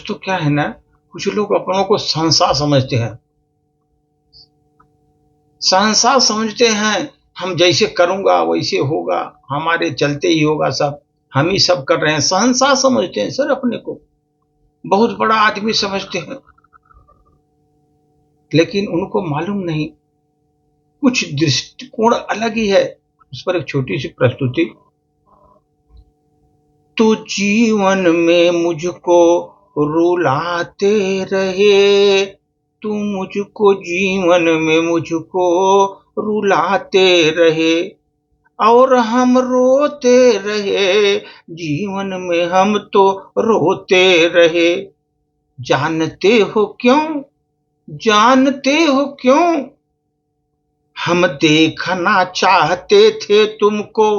दोस्तों क्या है ना, कुछ लोग अपनों को शहंशाह समझते हैं। शहंशाह समझते हैं, हम जैसे करूँगा वैसे होगा, हमारे चलते ही होगा सब, हम ही सब कर रहे हैं। शहंशाह समझते हैं सर अपने को, बहुत बड़ा आदमी समझते हैं। लेकिन उनको मालूम नहीं, कुछ दृष्टिकोण अलग ही है। उस पर एक छोटी सी प्रस्तुति। तो जीवन में मुझको रुलाते रहे, तू मुझको जीवन में मुझको रुलाते रहे, और हम रोते रहे, जीवन में हम तो रोते रहे। जानते हो क्यों, जानते हो क्यों, हम देखना चाहते थे तुमको,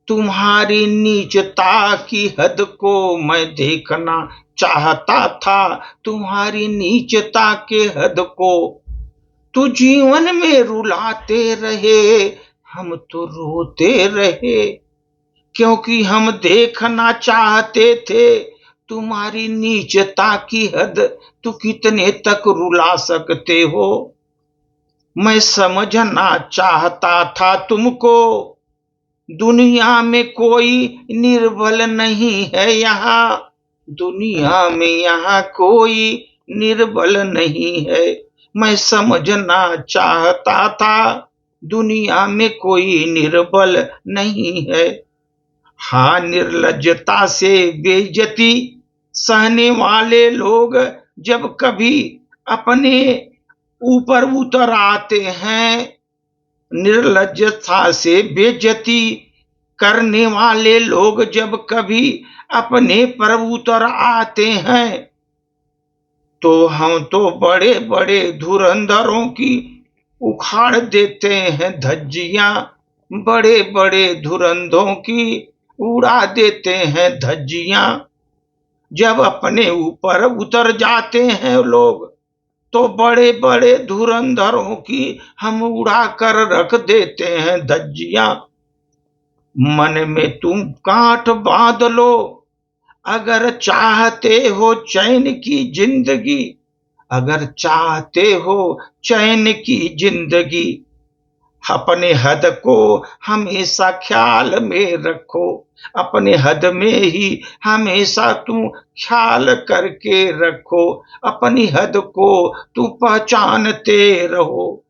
तुम्हारी नीचता की हद को मैं देखना चाहता था, तुम्हारी नीचता के हद को। तू जीवन में रुलाते रहे, हम तो रोते रहे, क्योंकि हम देखना चाहते थे तुम्हारी नीचता की हद, तू कितने तक रुला सकते हो। मैं समझना चाहता था तुमको, दुनिया में कोई निर्बल नहीं है यहाँ, दुनिया में यहाँ कोई निर्बल नहीं है। मैं समझना चाहता था दुनिया में कोई निर्बल नहीं है। हाँ, निर्लज्जता से बेइज्जती सहने वाले लोग जब कभी अपने ऊपर उतर आते हैं, निर्लज्जता से बेइज्जती करने वाले लोग जब कभी अपने पर उतर आते हैं, तो हम तो बड़े बड़े धुरंधरों की उखाड़ देते हैं धज्जियां, बड़े बड़े धुरंधरों की उड़ा देते हैं धज्जियां। जब अपने ऊपर उतर जाते हैं लोग, तो बड़े बड़े धुरंधरों की हम उड़ा कर रख देते हैं धज्जियां। मन में तुम गांठ बांध लो, अगर चाहते हो चैन की जिंदगी, अगर चाहते हो चैन की जिंदगी। अपने हद को हमेशा ख्याल में रखो, अपने हद में ही हमेशा तुम ख्याल करके रखो, अपनी हद को तुम पहचानते रहो।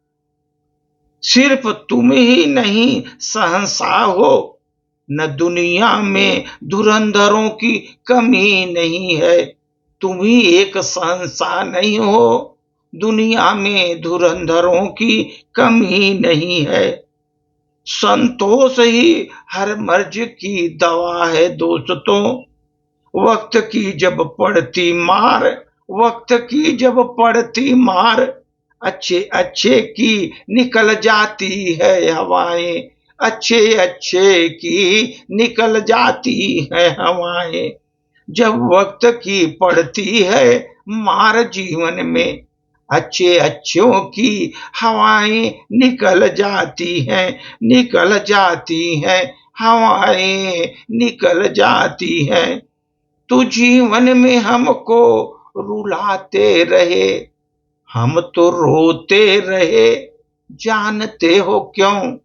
सिर्फ तुम ही नहीं शहंशाह हो, न दुनिया में धुरंधरों की कमी नहीं है। तुम ही एक शहंशाह नहीं हो, दुनिया में धुरंधरों की कमी नहीं है। संतोष ही हर मर्ज की दवा है दोस्तों, वक्त की जब पड़ती मार, वक्त की जब पड़ती मार, अच्छे अच्छे की निकल जाती है हवाएं, अच्छे अच्छे की निकल जाती है हवाएं। जब वक्त की पड़ती है मार जीवन में, अच्छे अच्छों की हवाएं निकल जाती हैं, निकल जाती हैं, हवाएं निकल जाती हैं। तू जीवन में हमको रुलाते रहे, हम तो रोते रहे। जानते हो क्यों,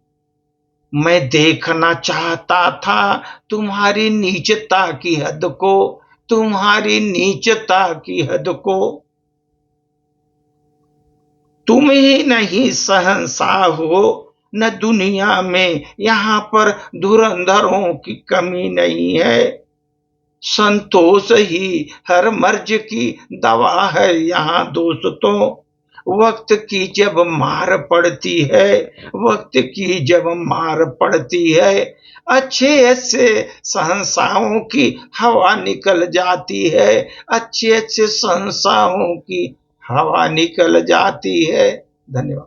मैं देखना चाहता था तुम्हारी नीचता की हद को, तुम्हारी नीचता की हद को। तुम ही नहीं शहंशाह हो, न दुनिया में यहाँ पर धुरंधरों की कमी नहीं है। संतोष ही हर मर्ज की दवा है यहाँ दोस्तों, वक्त की जब मार पड़ती है, वक्त की जब मार पड़ती है, अच्छे अच्छे शहंशाहों की हवा निकल जाती है, अच्छे अच्छे शहंशाहों की हवा निकल जाती है। धन्यवाद।